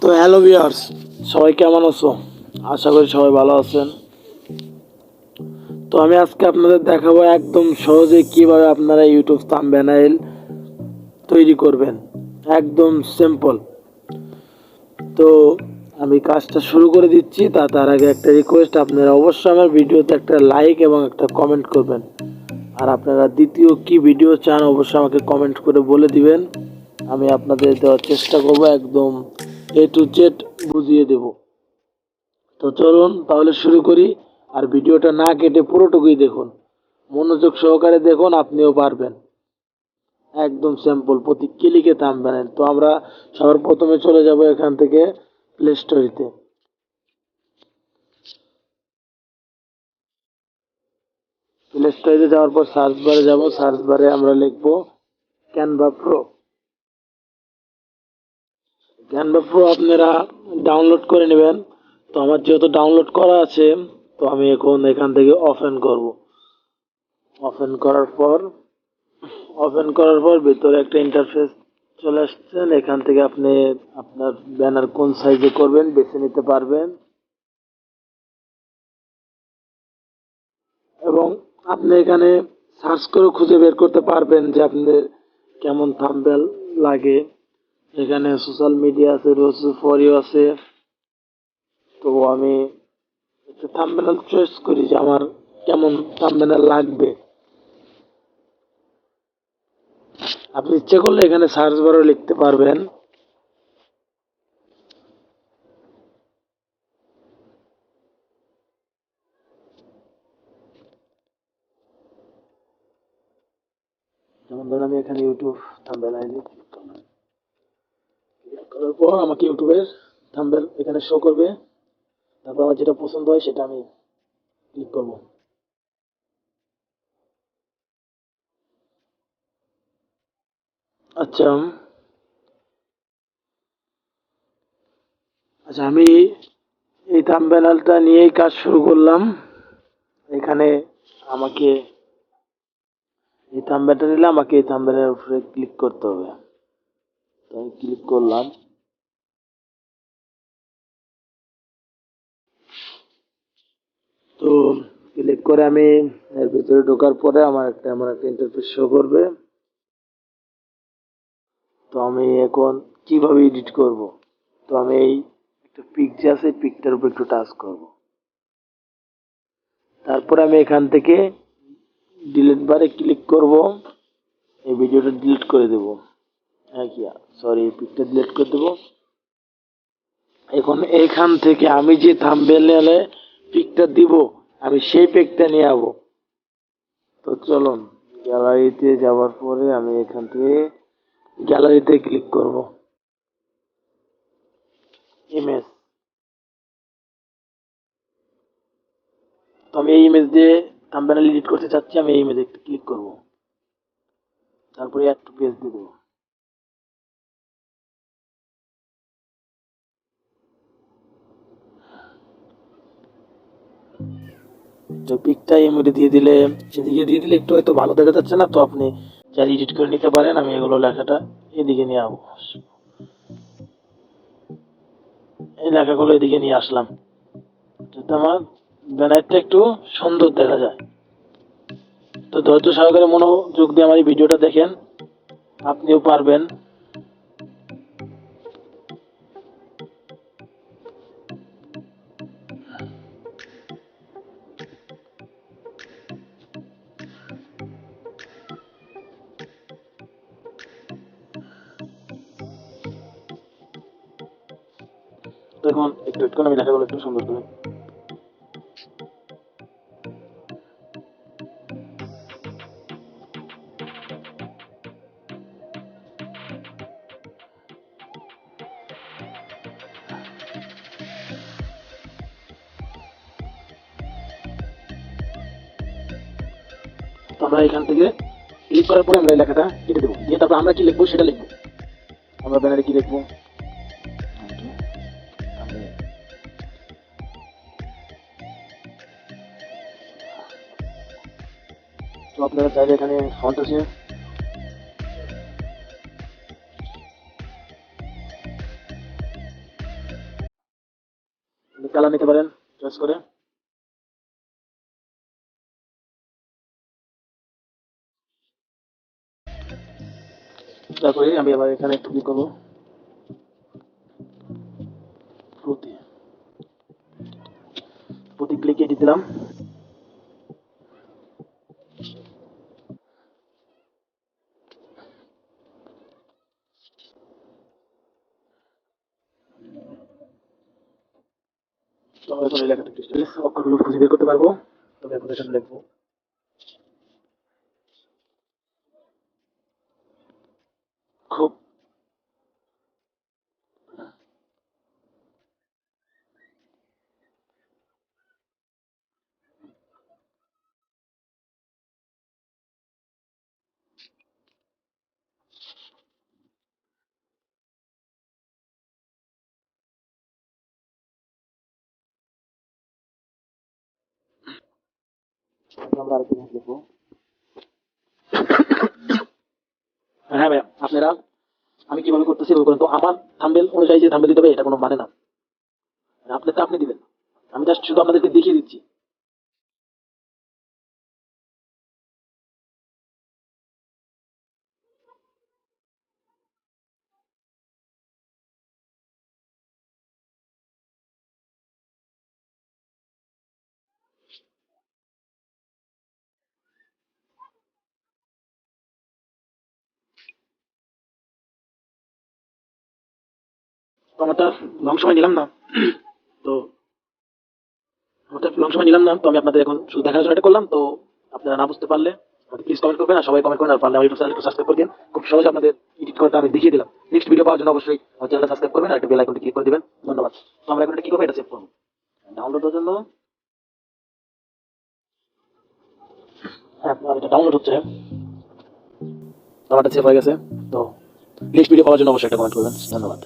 তো hello viewers, সবাই কেমন আছো? আশা করি সবাই ভালো আছেন। তো আমি আজকে আপনাদের দেখাবো একদম সহজে কিভাবে আপনারা ইউটিউব থাম্বনেইল তৈরি করবেন। একদম সিম্পল। তো আমি কাজটা শুরু করে দিচ্ছি। তার আগে একটা রিকোয়েস্ট, আপনারা অবশ্যই আমার ভিডিওতে একটা লাইক এবং একটা কমেন্ট করবেন। আর আপনারা দ্বিতীয় কি ভিডিও চান অবশ্যই আমাকে কমেন্ট করে বলে দিবেন। আমি আপনাদের দেওয়ার চেষ্টা করব, একদম এ টু জেড বুঝিয়ে দেব। তো চলুন তাহলে শুরু করি। আর ভিডিওটা না কেটে পুরোটুকুই দেখুন, মনোযোগ সহকারে দেখুন, আপনিও পারবেন। একদম সিম্পল, প্রতি ক্লিকে থাম্বনেইল। তো আমরা সবার প্রথমে চলে যাব এখান থেকে প্লে স্টোরিতে। প্লে স্টোরে যাওয়ার পর সার্চ বারে যাব। সার্চ বারে আমরা লিখব ক্যানভা প্রো। ক্যানভা প্রো আপনারা ডাউনলোড করে নেবেন। তো আমার যেহেতু ডাউনলোড করা আছে, তো আমি এখন এখান থেকে ওপেন করব। ওপেন করার পর ভিতরে একটা ইন্টারফেস চলে আসছেন। এখান থেকে আপনি আপনার ব্যানার কোন সাইজে করবেন বেছে নিতে পারবেন, এবং আপনি এখানে সার্চ করে খুঁজে বের করতে পারবেন যে আপনাদের কেমন থাম্বনেল লাগে। এখানে সোশ্যাল মিডিয়া আছে, রোজ ফর ইউ আছে। তো আমি একটা থাম্বনেল চয়েস করি যে আমার কেমন থাম্বনেল লাগবে। আপনি ইচ্ছে করলে এখানে সার্চ বারও লিখতে পারবেন। যেমন ধরুন আমি এখানে ইউটিউব থাম্বনেল ক্লিক করলাম। ক্লিক করার পর আমাকে ইউটিউবের থাম্বনেল এখানে শো করবে। তারপর আমার যেটা পছন্দ হয় সেটা আমি ক্লিক করব। আচ্ছা আচ্ছা আমি এই থাম্বনেলটা নিয়েই কাজ শুরু করলাম। এখানে আমাকে এই থাম্বনেলটা নিলে আমাকে এই থাম্বনেলের উপরে ক্লিক করতে হবে। তো আমি ক্লিক করলাম। তো ক্লিক করে আমি এর ভিতরে ঢোকার পরে আমার একটা ইন্টারফেস শো করবে। তো আমি এখন কিভাবে এডিট করব? তো আমি এই একটা পিক যে আছে পিকটার উপর একটু টাচ করব। তারপরে আমি এখান থেকে ডিলিট বারে ক্লিক করব। এই ভিডিওটা ডিলিট করে দেব। হ্যাঁ কি, সরি, পিকটা ডিলিট করে দেব। এখন এখান থেকে আমি যে থাম্বনেলে পিকটা দিব, আমি সেই পিকটা নিয়ে যাবো। তো চলুন, গ্যালারিতে যাওয়ার পরে আমি এখান থেকে গ্যালারিতে ক্লিক করব। ইমেজ। তো আমি এই ইমেজ দিয়ে থাম্বনেল এডিট করতে চাচ্ছি। আমি এই ইমেজে ক্লিক করব। তারপরে অ্যাড টু পেজ দিয়ে দেবো। তো পিকটা এই মধ্যে দিয়ে দিলে, সেদিকে দিয়ে দিলে একটু হয়তো ভালো দেখা যাচ্ছে না, তো আপনি চাইলে এডিট করে নিতে পারেন। আমি এগুলো লেখাটা এদিকে নিয়ে আসবো। এই লেখাগুলো এদিকে নিয়ে আসলাম যাতে আমার ব্যানারটা একটু সুন্দর দেখা যায়। তো ধৈর্য সহকারে মনোযোগ দিয়ে আমার এই ভিডিওটা দেখেন, আপনিও পারবেন। দেখুন একটু একটু করে আমি লেখাগুলো একটু সুন্দর করে। তো আমরা এখান থেকে ক্লিক করার পরে আমরা এই লেখাটা কেটে দেবো, দিয়ে তারপর আমরা কি লিখবো সেটা লিখবো। আমরা ব্যানারে কি লিখবো? তো আপনারা চাইলে এখানে ফন্ট আছে, কালার নিতে পারেন চয়েস করে। তারপরে আমি আবার এখানে একটু ক্লিক করবো প্রতি প্রতি ক্লিকে দিয়ে দিলাম। তাহলে এখন এই লেখাটা একটু অক্ষরগুলো খুঁজে বের করতে পারবো। তবে এখন এখানে লিখবো খুব। আমরা আরেকটু জিনিস লিখবো। হ্যাঁ ভাই, আপনারা আমি কিভাবে করতেছি ওই করেন। তো আমার থাম্বনেল অনুযায়ী যে থাম্বনেল দিতে হবে এটা কোনো মানে না, আপনারটা আপনি দিবেন। আমি জাস্ট শুধু আপনাদেরকে দেখিয়ে দিচ্ছি। তো আমারটা লং সময় নিলাম না। তো আমারটা লং সময় নিলাম না, তো আমি আপনাদের এখন শুধু দেখার জন্য এটা করলাম। তো আপনারা না বুঝতে পারলে আমাকে প্লিজ কমেন্ট করবেন, আর সবাই কমেন্ট করবেন, আর পারলে আমার ইউটিউব চ্যানেলটা সাবস্ক্রাইব করে দিন। খুব সহজে আপনাদের এডিট করাটা আমি দেখিয়ে দিলাম। নেক্সট ভিডিও পাওয়ার জন্য অবশ্যই আমার চ্যানেলটা সাবস্ক্রাইব করবেন আর একটা বেল আইকনটি ক্লিক করে দিবেন। ধন্যবাদ। তো আমরা এখন এটা কি করবো, এটা সেভ করবো ডাউনলোডের জন্য। হ্যাঁ, আপনার এটা ডাউনলোড হচ্ছে। আমারটা সেভ হয়ে গেছে। তো নেক্সট ভিডিও পাওয়ার জন্য অবশ্যই একটা কমেন্ট করবেন। ধন্যবাদ।